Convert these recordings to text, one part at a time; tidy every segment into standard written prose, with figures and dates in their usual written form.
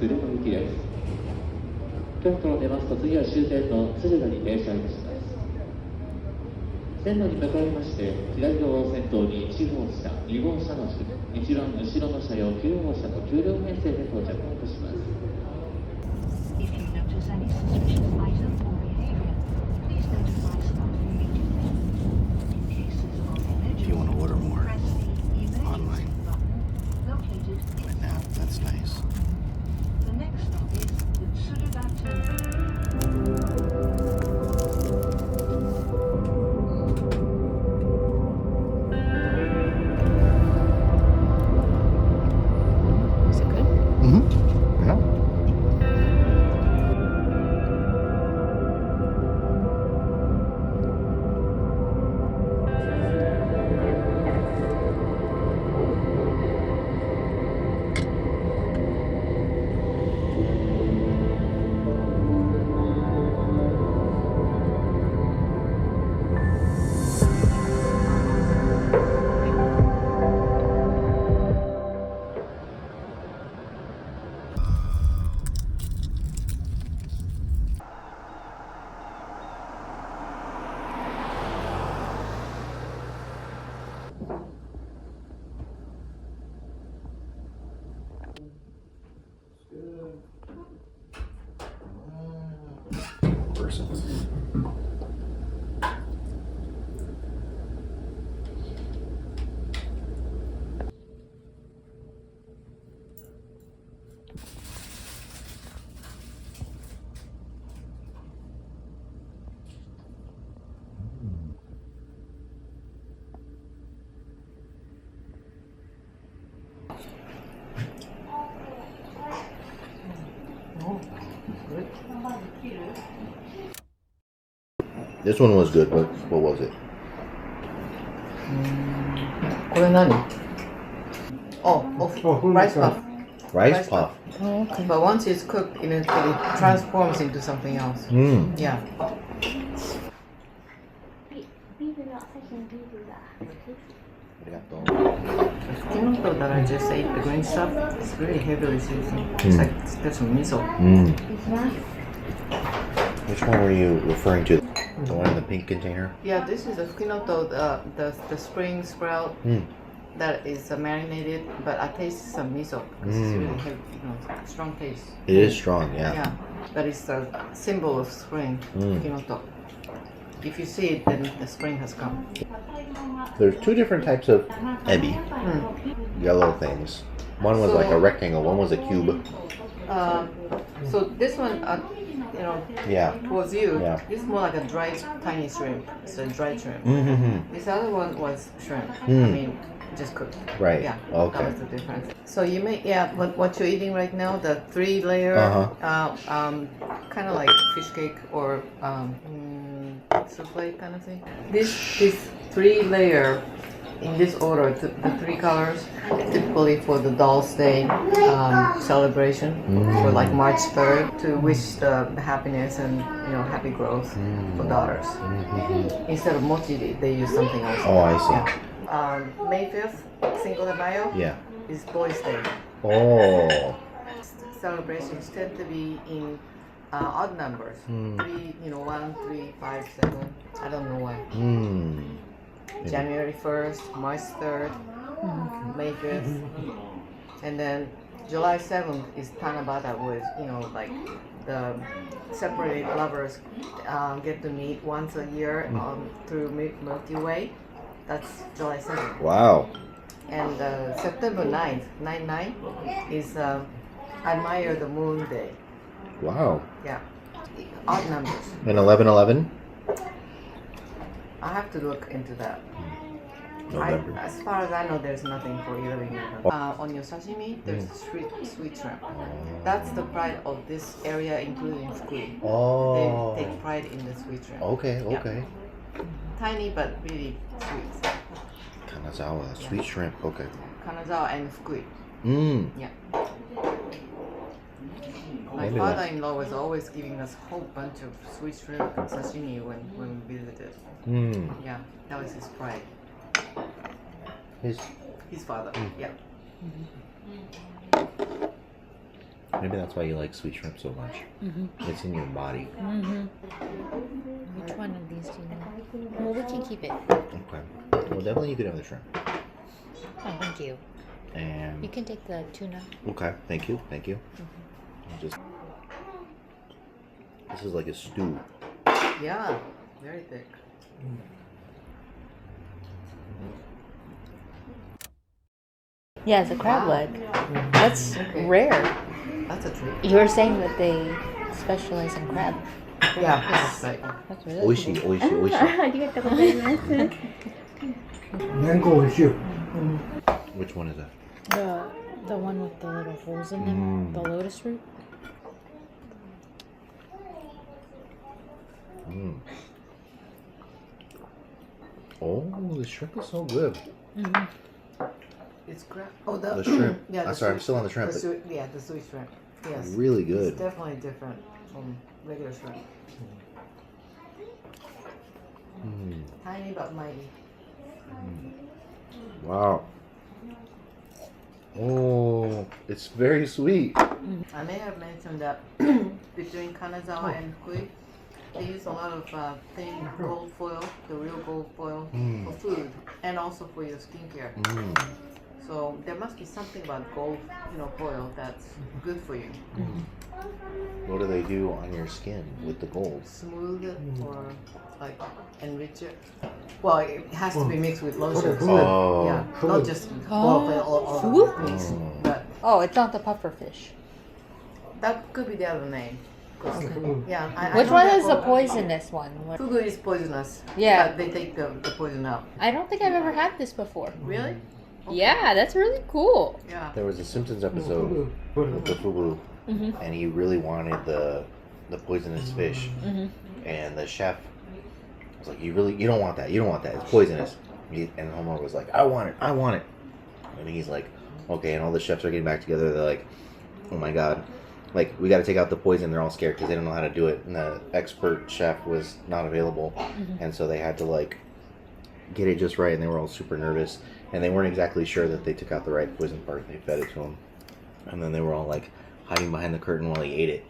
呉の行きです。京都を出ますと次は終点の敦賀に停車いたします。線路に向かいまして左側を先頭に1号車、2号車の順、一番後ろの車両9号車と9両編成で到着いたします。If you notice any suspicious item or behavior, please notify staff immediately. In cases of emergency, If you want to order more press the emergency online. button located Like inside. that's nice. The next stop is the Thunderbird terminal. Is it good? Yeah. Persons. This one was good. What was it? これ何? Oh, rice puff. Rice puff. Oh, okay. But once it's cooked, it transforms into something else. Yeah. ありがとう。Kyoto that I just ate, the green stuff, it's really heavily seasoned. It's like there's some miso. Which one were you referring to? The one in the pink container? Yeah, this is a Kyoto, the spring sprout that is marinated, but I taste some miso because it's really heavy, strong taste. It is strong, yeah. Yeah, but it's a symbol of spring, Kyoto. If you see it, then the spring has come. There's two different types of ebi. Yellow things. One was like a rectangle, one was a cube. So this one, towards you, this is more like a dried tiny shrimp. It's a dried shrimp. This other one was shrimp. I mean, just cooked. Right. Yeah. Okay. That was the difference. So you may, what you're eating right now, the 3-layer, kind of like fish cake or souffle kind of thing. This 3-layer. In this order, the 3 colors, typically for the Doll's Day celebration, for like March 3rd, to wish the happiness and happy growth for daughters. Instead of mochi, they use something else. Oh, I see. Yeah. May 5th, Cinco de Mayo, is Boys' Day. Oh. Celebrations tend to be in odd numbers. 3, 1, 3, 5, 7. I don't know why. January 1st, March 3rd, May 5th, and then July 7th is Tanabata, with like the separated lovers get to meet once a year through Milky Way. That's July 7th. Wow. And September 9th, 9/9, is Admire the Moon Day. Wow. Yeah, odd numbers. And 11/11? I have to look into that. November. As far as I know, there's nothing for 11 November. On your sashimi, there's sweet shrimp. That's the pride of this area, including Fukui. Oh. They take pride in the sweet shrimp. Okay. Yeah. Tiny but really sweet. Kanazawa, sweet shrimp. Okay. Kanazawa and Fukui. Yeah. My father-in-law was always giving us a whole bunch of sweet shrimp and sashimi when we visited. Yeah, that was his pride. His father. Yeah. Maybe that's why you like sweet shrimp so much. It's in your body. Which one of these do you know? Well, we can keep it. Okay. Well, definitely you could have the shrimp. Oh, thank you. And You can take the tuna. okay, thank you. I'll just. This is like a stew. Yeah, very thick. Yeah, it's a crab leg. That's rare. That's a treat. You were saying that they specialize in crab. Yeah, that's right. That's really Oishi, cool. oishi, oishi. ありがとうございます。 Which one is that? The one with the little holes in them, the lotus root. Oh, the shrimp is so good. It's crab. Oh, The shrimp. Yeah, I'm sorry, I'm still on the shrimp. The sweet, yeah, the sweet shrimp. Yes. Really It's good. definitely different from regular shrimp. Tiny but mighty. Wow. Oh, it's very sweet. I may have mentioned that between Kanazawa and Fukui, they use a lot of thin gold foil, the real gold foil for food and also for your skincare. So there must be something about gold, foil that's good for you. What do they do on your skin with the gold? Smooth it or like enrich it. Well, it has to be mixed with lotion. Oh. Yeah, not just all Fugu? the things. But Oh, it's not the puffer fish. that could be the other name. 'Cause, yeah, I Which know one that is the for- poisonous one? Fugu is poisonous. Yeah. But they take the poison out. I don't think I've ever had this before. Really? Yeah, that's really cool. Yeah. There was a Simpsons episode with the fugu, and he really wanted the poisonous fish, and the chef was like, you don't want that, it's poisonous. And Homer was like, I want it. And he's like, okay. And all the chefs are getting back together. They're like, oh my god, like we got to take out the poison. They're all scared because they don't know how to do it, and the expert chef was not available, and so they had to like get it just right, and they were all super nervous, and they weren't exactly sure that they took out the right poison part. They fed it to him, and then they were all like hiding behind the curtain while he ate it.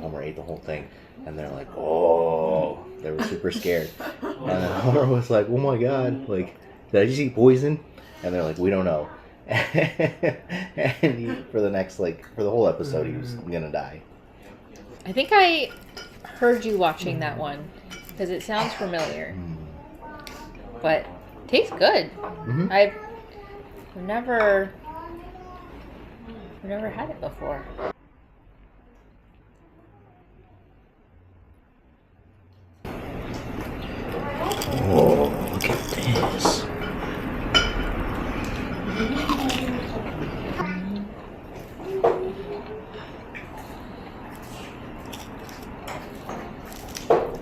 Homer ate the whole thing, and they're like, oh, they were super scared. And then Homer was like, oh my god, like, did I just eat poison? And they're like, we don't know. And for the whole episode, he was gonna die. I think I heard you watching that one because it sounds familiar. But tastes good. I've never had it before. Oh, look at this.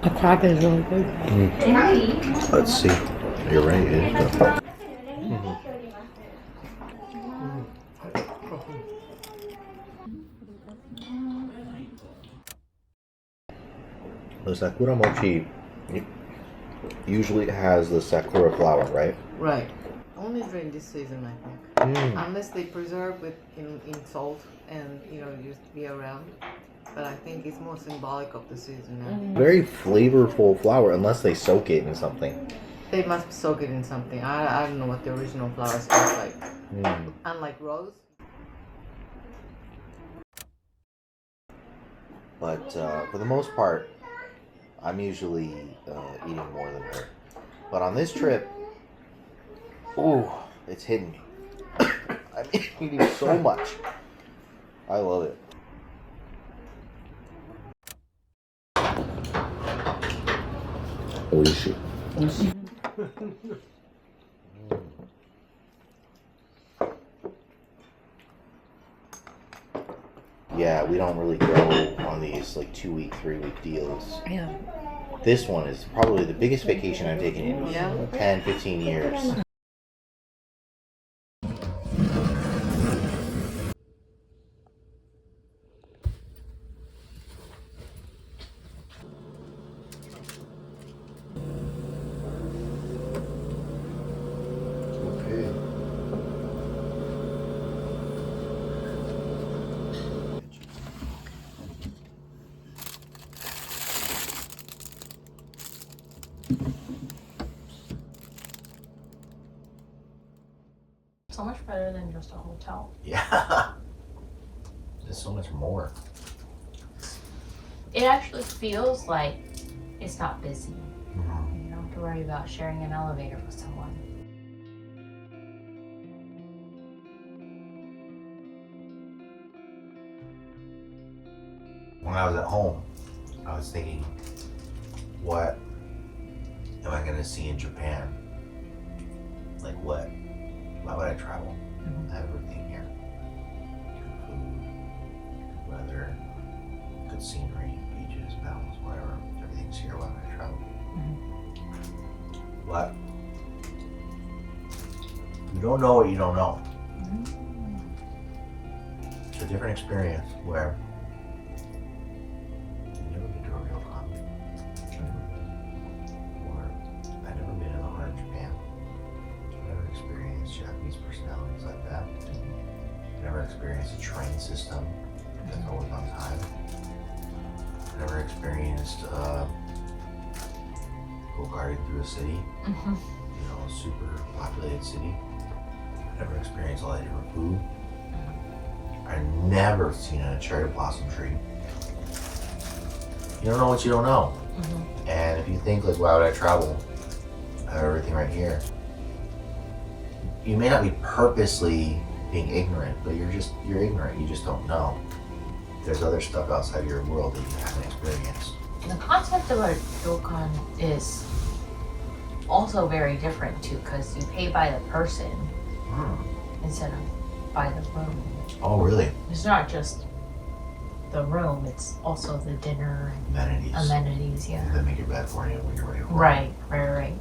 The crab is really good. Let's see. You're right, it is good. The sakura mochi usually has the sakura flower, right? Right. Only during this season, I think. Unless they preserve it in salt and just be around. But I think it's more symbolic of the season now. Very flavorful flower, unless they soak it in something. They must soak it in something. I don't know what the original flowers taste like. Unlike rose. But for the most part, I'm usually eating more than her. But on this trip, ooh, it's hitting me. I'm eating so much. I love it. Oishi. Yeah, we don't really go on these like 2-week, 3-week deals. Yeah. This one is probably the biggest vacation I've taken in 10, 15 years. so much better than just a hotel. Yeah. There's so much more. It actually feels like it's not busy. Mhm. You don't have to worry about sharing an elevator with someone. When I was at home, I was thinking, what am I going to see in Japan? Like what? Why would I travel? I have everything here. Good food, good weather, good scenery, beaches, mountains, whatever. Everything's here. Why would I travel? But you don't know what you don't know. It's a different experience where you never been to a ryokan. Or I've never been in the heart of Japan. I've never experienced Japanese personalities like that. I've never experienced a train system that's always on time. I've never experienced go-karting through a city, a super populated city. I've never experienced all that different food. I've never seen a cherry blossom tree. You don't know what you don't know. And if you think like, why would I travel? I have everything right here. You may not be purposely being ignorant, but you're ignorant. You just don't know. There's other stuff outside your world that you haven't experienced. The concept of a ryokan is also very different too, because you pay by the person instead of by the room. Oh, really? It's not just the room, it's also the dinner and Amenities. amenities, yeah. That make your bed for you when you're ready for it. Right.